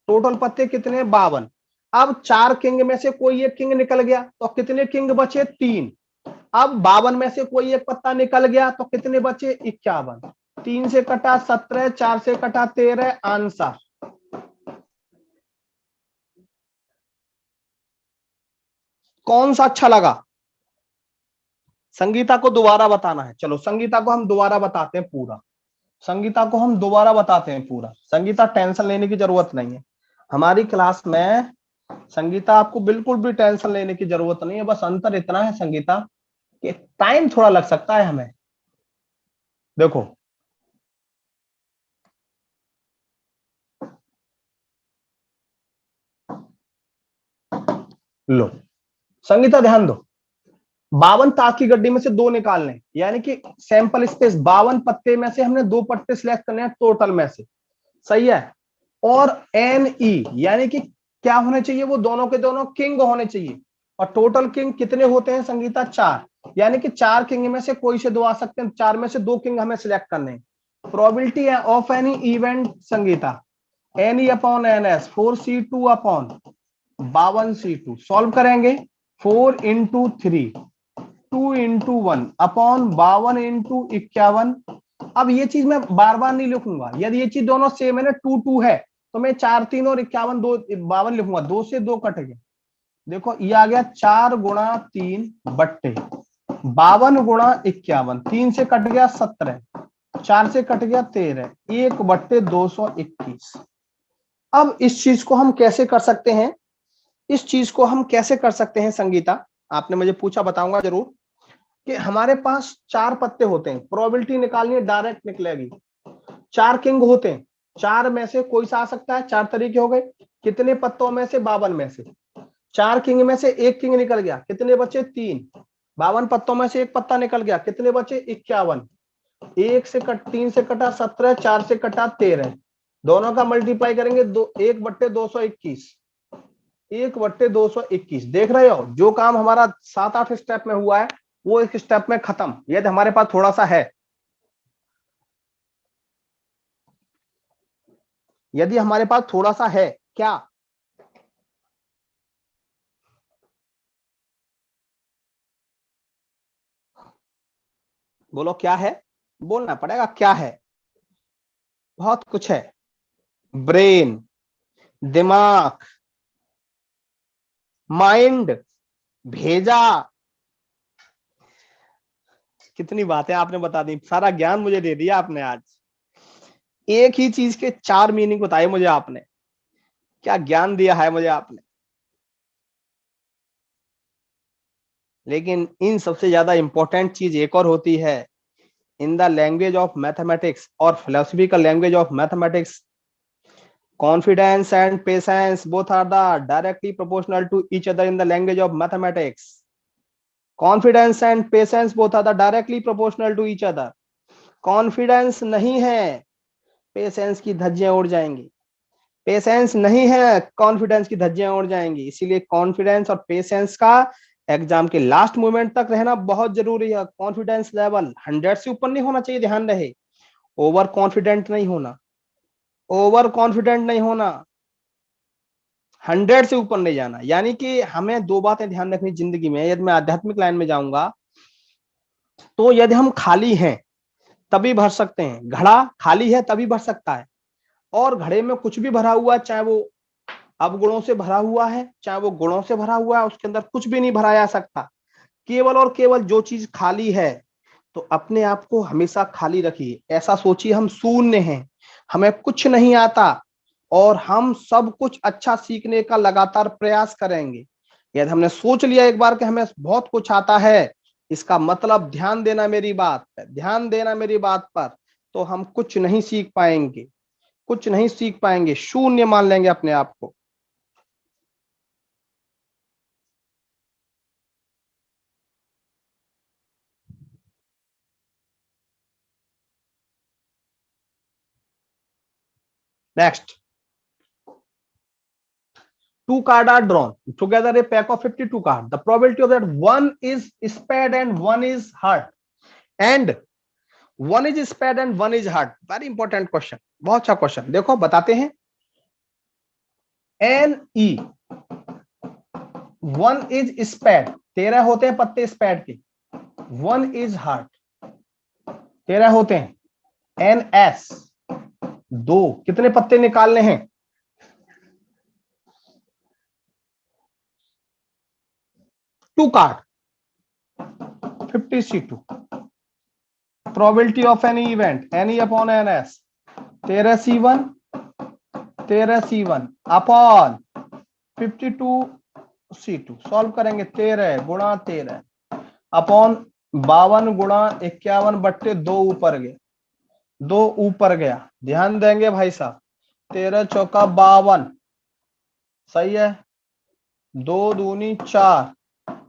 टोटल पत्ते कितने, 52। अब चार किंग में से कोई एक किंग निकल गया तो कितने किंग बचे, तीन। अब 52 में से कोई एक पत्ता निकल गया तो कितने बचे, 51। 3 से कटा 17, 4 से कटा 13, आंसर। कौन सा अच्छा लगा, संगीता को दोबारा बताना है, चलो संगीता को हम दोबारा बताते हैं पूरा, संगीता को हम दोबारा बताते हैं पूरा। संगीता टेंशन लेने की जरूरत नहीं है, हमारी क्लास में संगीता आपको बिल्कुल भी टेंशन लेने की जरूरत नहीं है। बस अंतर इतना है संगीता कि टाइम थोड़ा लग सकता है हमें। देखो लो संगीता ध्यान दो, 52 ताक की गड्डी में से दो निकालने, यानी कि सैंपल स्पेस 52 पत्ते में से हमने दो पत्ते सिलेक्ट करने हैं टोटल में से, सही है। और एन ई यानी कि क्या होने चाहिए, वो दोनों के दोनों किंग होने चाहिए, और टोटल किंग कितने होते हैं संगीता, चार, यानी कि चार किंग में से कोई से दो आ सकते हैं, चार में से दो किंग हमें सिलेक्ट करने हैं। Probability of any event Sangeeta, n E upon N S, 4c2 upon 52c2, solve करेंगे, 4 इंटू 3, 2 इंटू 1 अपॉन 52 इंटू 51। अब ये चीज मैं बार बार नहीं लिखूंगा, यदि ये चीज दोनों सेम है ना, 2 2 है, तो मैं 4 3 और 51 दो 52 लिखूंगा, दो से दो कट गए। देखो ये आ गया 4 गुणा 3 बट्टे 52 गुणा 51, 3 से कट गया 17, 4 से कट गया 13, 1/221। अब इस चीज को हम कैसे कर सकते हैं, इस चीज को हम कैसे कर सकते हैं संगीता, आपने मुझे पूछा, बताऊंगा जरूर। कि हमारे पास चार पत्ते होते हैं, प्रोबेबिलिटी निकालनी है, डायरेक्ट निकलेगी। चार किंग होते हैं, चार में से कोई सा आ सकता है, चार तरीके हो गए, कितने पत्तों में से, 52 में से। चार किंग में से एक किंग निकल गया, कितने बचे, तीन। 52 पत्तों में से एक पत्ता निकल गया, कितने बचे, 51। एक से कट, तीन से कटा 17, चार से कटा 13, दोनों का मल्टीप्लाई करेंगे, 1/221, 1/221। देख रहे हो, जो काम हमारा 7 8 स्टेप में हुआ है वो एक स्टेप में खत्म, यदि हमारे पास थोड़ा सा है, यदि हमारे पास थोड़ा सा है, क्या, बोलो क्या है, बोलना पड़ेगा क्या है। बहुत कुछ है, ब्रेन, दिमाग, माइंड, भेजा, कितनी बातें आपने बता दी, सारा ज्ञान मुझे दे दिया आपने आज। एक ही चीज के चार मीनिंग बताए मुझे आपने, क्या ज्ञान दिया है मुझे आपने। लेकिन इन सबसे ज्यादा इंपॉर्टेंट चीज एक और होती है, in the language of mathematics और philosophical language of mathematics, confidence and patience both are the directly proportional to each other in the language of mathematics. Confidence and patience both are the directly proportional to each other. Confidence नहीं है, patience की धज्जियां उड़ जाएंगी। Patience नहीं है, confidence की धज्जियां उड़ जाएंगी। इसीलिए कॉन्फिडेंस और पेशेंस का एग्जाम के लास्ट मोमेंट तक रहना बहुत जरूरी है। कॉन्फिडेंस लेवल 100 से ऊपर नहीं होना चाहिए, ध्यान रहे। ओवर कॉन्फिडेंट नहीं होना, ओवर कॉन्फिडेंट नहीं होना, 100 से ऊपर नहीं जाना। यानी कि हमें दो बातें ध्यान रखनी जिंदगी में। यदि मैं आध्यात्मिक लाइन में जाऊंगा तो यदि हम खाली हैं तभी भर सकते हैं, घड़ा खाली है तभी भर सकता है। और घड़े में कुछ भी भरा हुआ है, चाहे वो अवगुणों से भरा हुआ है चाहे वो गुणों से भरा हुआ है, उसके अंदर कुछ भी नहीं भरा जा सकता। केवल और केवल जो चीज खाली है, तो अपने आप को हमेशा खाली रखिए। ऐसा सोचिए हम शून्य हैं, हमें कुछ नहीं आता और हम सब कुछ अच्छा सीखने का लगातार प्रयास करेंगे। यदि हमने सोच लिया एक बार कि हमें बहुत कुछ आता है, इसका मतलब ध्यान देना मेरी बात पर, ध्यान देना मेरी बात पर, तो हम कुछ नहीं सीख पाएंगे, कुछ नहीं सीख पाएंगे, शून्य मान लेंगे अपने आप को। Next, two cards are drawn together, a pack of 52 cards. The probability of that one is spade and one is heart, and one is spade and one is heart. Very important question, बहुत अच्छा question. देखो बताते हैं। N E, one is स्पैड, 13 होते हैं पत्ते स्पैड के। One is heart, 13 होते हैं। एन एस, दो, कितने पत्ते निकालने हैं? Two card, 50C2। Probability of any event, n E upon N S, 13C1, 13C1 upon 52C2। Solve करेंगे, 13 × 13 अपॉन 52 × 51 बट्टे 2 ऊपर गया, 2 ऊपर गया। ध्यान देंगे भाई साहब, 13 × 4 = 52, सही है। 2 दूनी 4,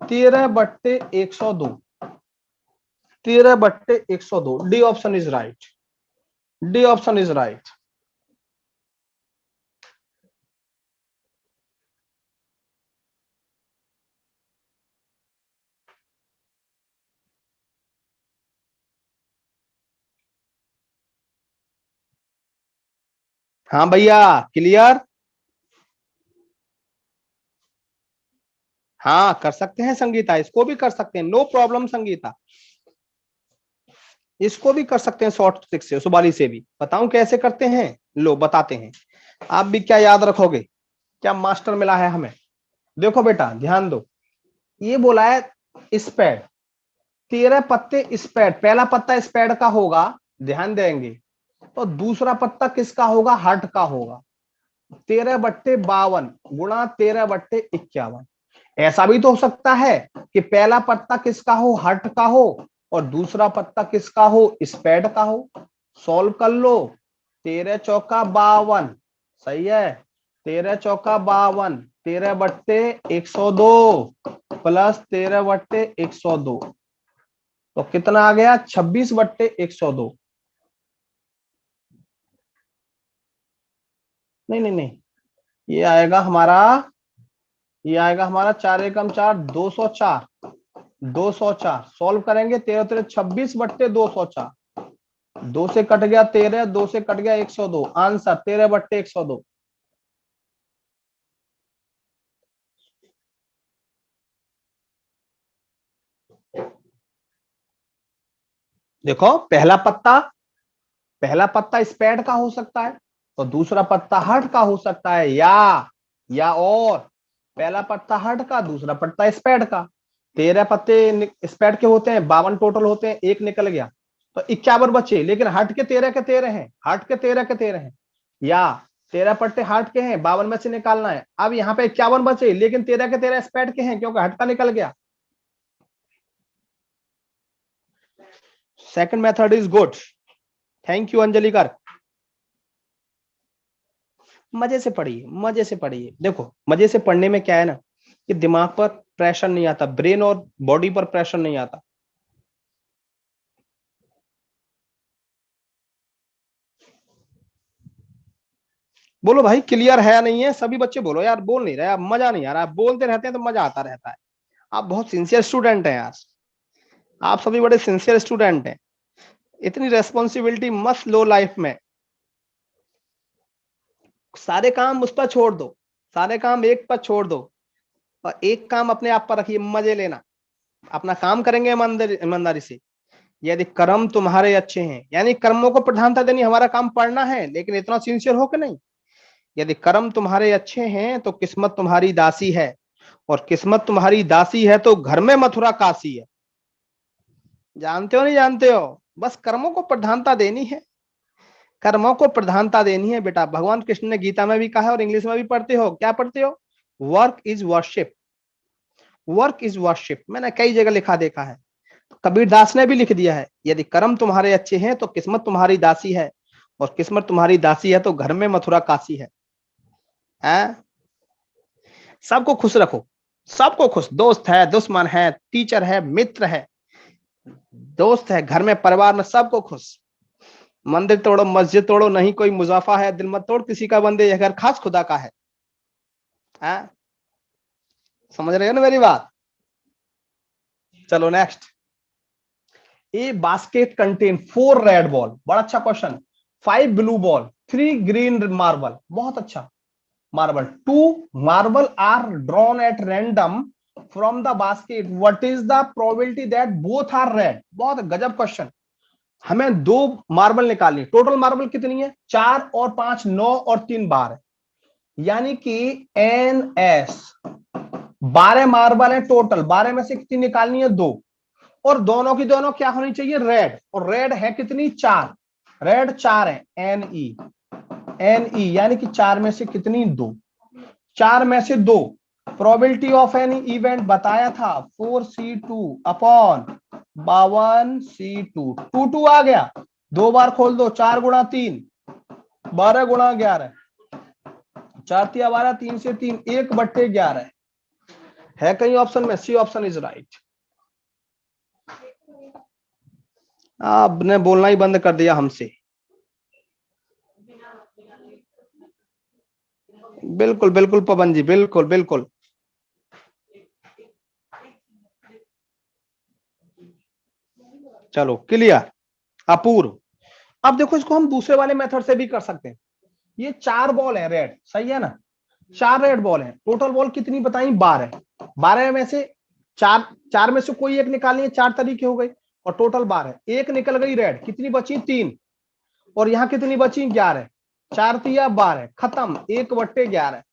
13/102, 13/102। D option is right, D option is right. हाँ भैया, क्लियर। हाँ कर सकते हैं संगीता, इसको भी कर सकते हैं, नो प्रॉब्लम संगीता, इसको भी कर सकते हैं शॉर्ट ट्रिक से, सुबाली से भी। बताऊं कैसे करते हैं? लो बताते हैं। आप भी क्या याद रखोगे, क्या मास्टर मिला है हमें। देखो बेटा ध्यान दो, ये बोला है स्पैड, 13 पत्ते स्पैड, पहला पत्ता स्पैड का होगा, ध्यान देंगे। तो दूसरा पत्ता किसका होगा? हार्ट का होगा। 13/52 गुणा 13/51। ऐसा भी तो हो सकता है कि पहला पत्ता किसका हो? हार्ट का हो, और दूसरा पत्ता किसका हो? स्पैड का हो। सॉल्व कर लो, 13 × 4 = 52, सही है। 13 × 4 = 52, 13/102 प्लस 13/102, तो कितना आ गया? 26/102। नहीं नहीं नहीं, ये आएगा हमारा, ये आएगा हमारा 4 × 4 = 204, 204। सॉल्व करेंगे, 13 × 26/204, 2 से कट गया 13, 2 से कट गया 102, आंसर 13/102। देखो पहला पत्ता स्पैड का हो सकता है, तो दूसरा पत्ता हार्ट का हो सकता है, या और पहला पत्ता हार्ट का, दूसरा पत्ता स्पैड का। 13 पत्ते स्पैड के होते हैं, 52 टोटल होते हैं, एक निकल गया तो 51 बचे, लेकिन हार्ट के 13 के 13 हैं, हार्ट के 13 के 13 हैं। या 13 पट्टे हार्ट के हैं, 52 में से निकालना है। अब यहाँ पे 51 बचे, लेकिन 13 के 13 स्पैड के हैं, क्योंकि हार्ट का निकल गया। Second method is good, thank you Anjali कर। मजे से पढ़िए, मजे से पढ़िए। देखो मजे से पढ़ने में क्या है ना, कि दिमाग पर प्रेशर नहीं आता, ब्रेन और बॉडी पर प्रेशर नहीं आता। बोलो भाई, क्लियर है या नहीं है? सभी बच्चे बोलो यार, बोल नहीं रहे, आप मजा नहीं आ रहा, आप बोलते रहते हैं तो मजा आता रहता है। आप बहुत सिंसियर स्टूडेंट हैं यार, आप सभी बड़े सिंसियर स्टूडेंट हैं। इतनी रेस्पॉन्सिबिलिटी मत लो लाइफ में। सारे काम उस पर छोड़ दो, सारे काम एक पर छोड़ दो, और एक काम अपने आप पर रखिए, मजे लेना। अपना काम करेंगे ईमानदारी से। यदि कर्म तुम्हारे अच्छे हैं, यानी कर्मों को प्रधानता देनी, हमारा काम पढ़ना है, लेकिन इतना सिंसियर हो कि नहीं। यदि कर्म तुम्हारे अच्छे हैं तो किस्मत तुम्हारी दासी है, और किस्मत तुम्हारी दासी है तो घर में मथुरा काशी है। जानते हो नहीं जानते हो? बस कर्मों को प्रधानता देनी है, कर्मों को प्रधानता देनी है बेटा। भगवान कृष्ण ने गीता में भी कहा है, और इंग्लिश में भी पढ़ते हो, क्या पढ़ते हो? Work is worship, work is worship, मैंने कई जगह लिखा देखा है। कबीर दास ने भी लिख दिया है, यदि कर्म तुम्हारे अच्छे हैं तो किस्मत तुम्हारी दासी है, और किस्मत तुम्हारी दासी है तो घर में मथुरा काशी है। सबको खुश रखो, सबको खुश। दोस्त है, दुश्मन है, टीचर है, मित्र है, दोस्त है, घर में परिवार में, सबको खुश। मंदिर तोड़ो, मस्जिद तोड़ो, नहीं कोई मुजाफा है, दिल मत तोड़ किसी का बंदे, यह घर खास खुदा का है। समझ रहे हो ना मेरी बात? चलो next. A basket contain 4 red ball, बड़ा अच्छा question. 5 blue ball, 3 green marble, बहुत अच्छा। Marble, 2 marble are drawn at random from the basket, what is the probability that both are red. बहुत गजब क्वेश्चन। हमें 2 मार्बल निकालनी, टोटल मार्बल कितनी है? 4 और 5 9 और 3 12, यानी कि NS 12 मार्बल है टोटल। 12 में से कितनी निकालनी है? 2। और दोनों की दोनों क्या होनी चाहिए? रेड। और रेड है कितनी? 4। रेड 4 है, NE यानी कि 4 में से कितनी? 2। 4 में से 2। प्रोबेबिलिटी ऑफ एनी इवेंट बताया था 4C2 अपॉन 52C2। 2 आ गया, 2 बार खोल दो, 4 गुणा 3 12 गुणा 11, 4 तिया 12, 3 से 3 1/11 है कहीं ऑप्शन में? C option is right. आपने बोलना ही बंद कर दिया हमसे। बिल्कुल बिल्कुल पवन जी, बिल्कुल बिल्कुल। चलो क्लियर, अपूर्व। अब देखो, इसको हम दूसरे वाले मेथड से भी कर सकते हैं। ये 4 बॉल है रेड, सही है ना? 4 रेड बॉल है, टोटल बॉल कितनी बताई? 12। 12 में से 4, 4 में से कोई एक निकालनी है, 4 तरीके हो गए, और टोटल 12। एक निकल गई रेड, कितनी बची? 3। और यहां कितनी बची? 11। 4 तिया 12, खत्म, 1/11।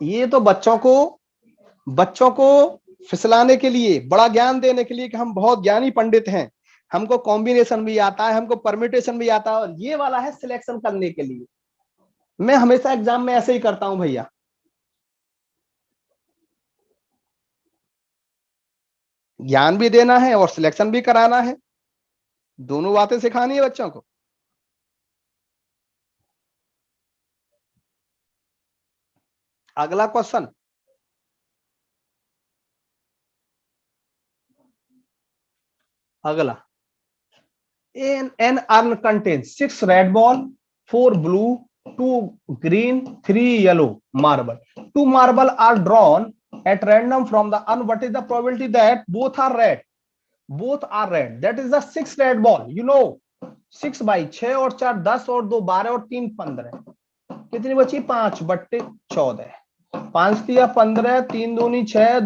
ये तो बच्चों को फिसलाने के लिए, बड़ा ज्ञान देने के लिए कि हम बहुत ज्ञानी पंडित हैं, हमको कॉम्बिनेशन भी आता है, हमको परम्यूटेशन भी आता है, और ये वाला है सिलेक्शन करने के लिए। मैं हमेशा एग्जाम में ऐसे ही करता हूं भैया। ज्ञान भी देना है और सिलेक्शन भी कराना है, दोनों बातें सिखानी है बच्चों को। अगला क्वेश्चन, अगला। An urn contain 6 red ball, 4 blue, 2 green, 3 yellow marble. 2 marble are drawn at random from the urn. What is the probability that both are red? Both are red. That is the 6 red ball. You know, 6 by 6 और 4 10 और 2 12 और 3 15, कितनी बची? 5/14। 5 तिया 15, 3 दूनी 6,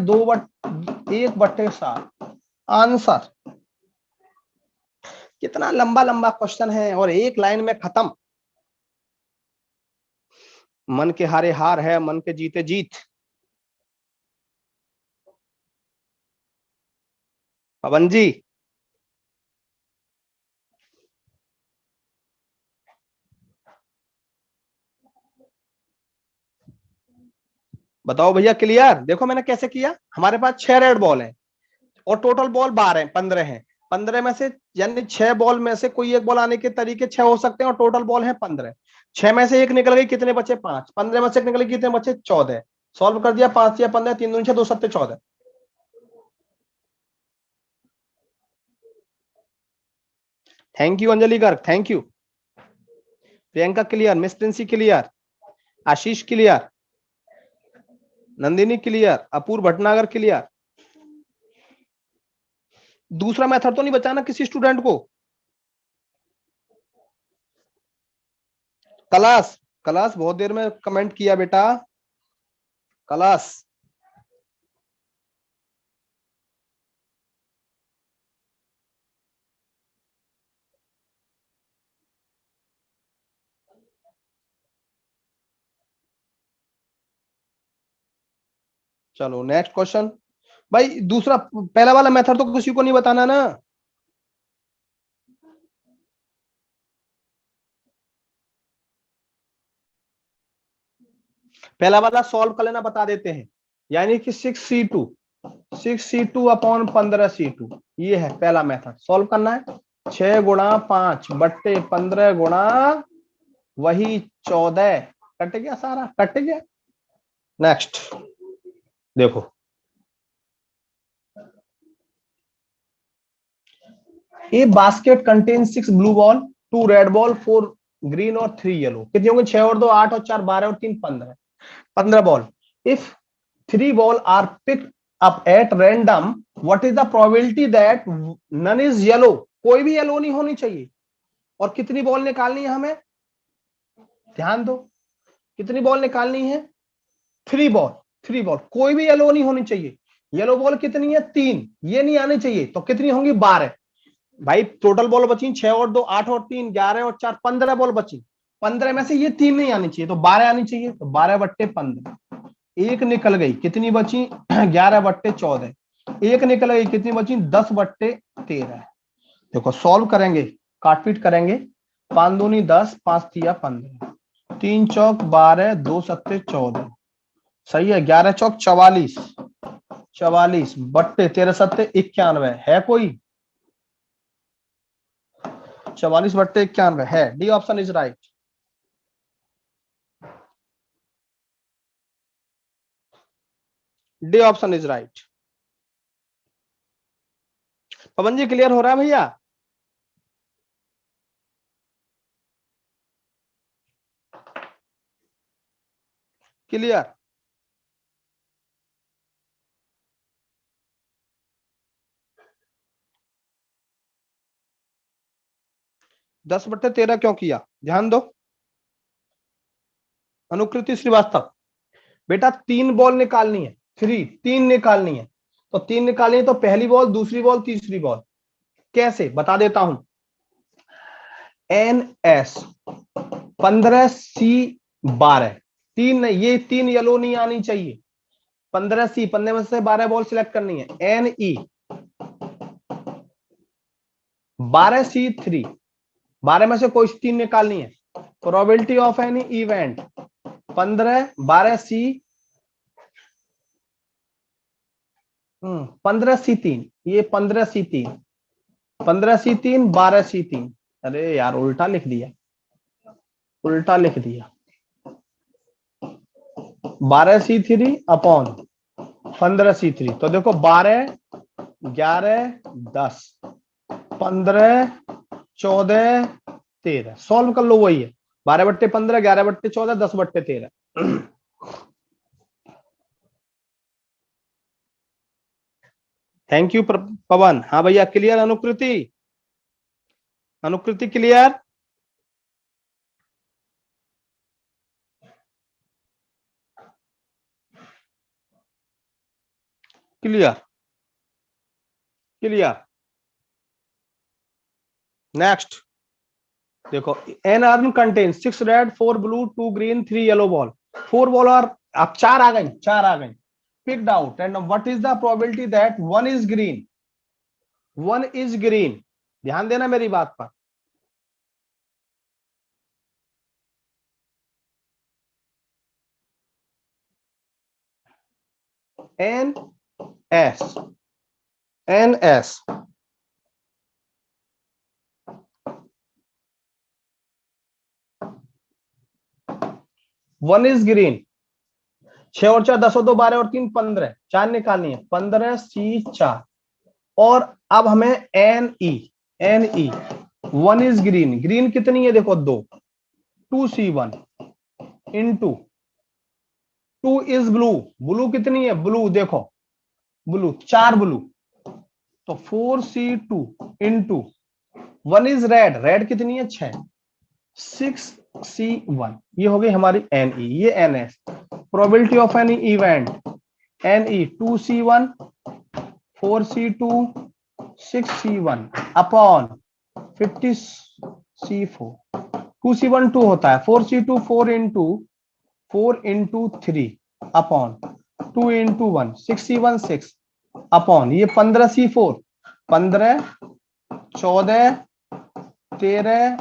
1/7 answer. कितना लंबा लंबा क्वेश्चन है और एक लाइन में खत्म। मन के हारे हार है, मन के जीते जीत। पवन जी, बताओ भैया क्लियर? देखो मैंने कैसे किया। हमारे पास 6 रेड बॉल है और टोटल बॉल 12 15 है। 15 में से, यानी 6 बॉल में से कोई एक बॉल आने के तरीके 6 हो सकते हैं, और टोटल बॉल है 15। 6 में से एक निकल गई, कितने बचे? 5। 15 में से एक निकल गई, कितने बचे? 14। सॉल्व कर दिया, 5 या 15, 3 दूनी 6, 2 7 14। Thank you Anjali Garg, thank you. Priyanka clear, miss Princy clear, Ashish clear, Nandini clear, Apurva Bhatnagar clear. दूसरा मेथड तो नहीं बचाना किसी स्टूडेंट को। कलाश, कलाश बहुत देर में कमेंट किया बेटा, कलाश। चलो नेक्स्ट क्वेश्चन। भाई दूसरा, पहला वाला मेथड तो किसी को नहीं बताना ना। पहला वाला सॉल्व कर लेना, बता देते हैं। यानी कि 6c2 अपॉन 15c2, ये है पहला मेथड। सॉल्व करना है 6 गुणा 5 बट्टे 15 गुणा वही 14। कट गया, सारा कट गया। नेक्स्ट देखो, ए basket contain 6 blue ball, 2 red ball, 4 green और 3 येलो। कितने होंगे? 6 और 2 8 और 4 12 और 3 15, 15 ball. If 3 ball are picked up at random, what is the probability that none is yellow? कोई भी येलो नहीं होनी चाहिए। और कितनी बॉल निकालनी है हमें? ध्यान दो, कितनी बॉल निकालनी है? 3 बॉल, 3 बॉल, कोई भी येलो नहीं होनी चाहिए। येलो बॉल कितनी है? 3, ये नहीं आनी चाहिए। तो कितनी होंगी? 12। भाई टोटल बॉल बची 6 और 2 8 और 3 11 और 4 15 बॉल बची। 15 में से ये 3 नहीं आनी चाहिए, तो 12 आनी चाहिए। तो 12 बट्टे 15, एक निकल गई, कितनी बची? 11 बट्टे 14। एक निकल गई, कितनी बची? 10 बट्टे 13। देखो सॉल्व करेंगे, काटपीट करेंगे। 5 दूनी 10, 5 तिया 15, 3 चौक 12, 2 सत्ते 14। सही है। 11 चौक 44, 44 बट्टे 13 सत्ते 91। है कोई? 44 बट्टे 91 है। D option is right. D option is right. Pawan ji clear हो रहा है भैया? क्लियर? 10 बट्टे 13 क्यों किया? ध्यान दो। अनुकृति श्रीवास्तव, बेटा 3 बॉल निकालनी है, 3 निकालनी है। तो 3 निकालनी है, तो पहली बॉल, दूसरी बॉल, तीसरी बॉल। कैसे? बता देता हूं। NS 15C12, 3 नहीं, ये 3 येलो नहीं आनी चाहिए। 15C, 15 में से 12 बॉल सिलेक्ट करनी है। NE 12C3, 12 में से कोई 3 निकालनी है। Probability of any event 15 12C 15C3, ये 15C3, 15C3 12C3। अरे यार उल्टा लिख दिया, उल्टा लिख दिया। 12C3 upon 15C3। तो देखो 12 11 10 15 14 13। सॉल्व कर लो, वही है। 12 बट्टे 15, 11 बट्टे 14, 10 बट्टे 13। Thank you Pawan. हाँ भैया clear? Anukriti, Anukriti clear? Clear? Clear? Next देखो, an urn contain 6 red 4 blue 2 green 3 yellow ball. 4 ball और अब 4 आ गई, 4 आ गई। Picked out and what is the probability that 1 is green? 1 is green. ध्यान देना मेरी बात पर। NS, NS 1 is green. 6 और 4 10 और 2 12 और 3 15, 4 निकालनी है। 15C4। और अब हमें NE 1 इज ग्रीन, ग्रीन कितनी है? देखो 2, 2c1 into 2 is blue, blue कितनी है, ब्लू देखो ब्लू 4 ब्लू, तो 4c2 into 1 is red, red कितनी है 6, 6c1, ये हो गई हमारी NE, ये NS, probability of any event NE 2c1 4c2 6c1 upon 50c4, 2c1 2 होता है, 4c2 4 into 3 upon 2 into 1 6c1 6 upon ये 15c4 15 14 13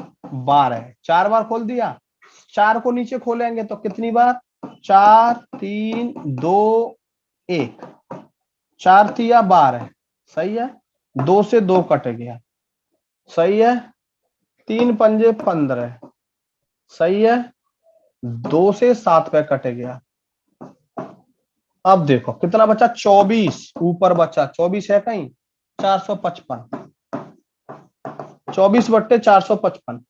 12, 4 बार खोल दिया, 4 को नीचे खोलेंगे तो कितनी बार 4 3 2 1, 4 तिया 12, सही है, 2 से 2 कट गया, सही है, 3 पंजे 15, सही है, 2 से 7 पे कट गया। अब देखो कितना बचा 24, ऊपर बचा 24 है कहीं 455, 24 बट्टे 455,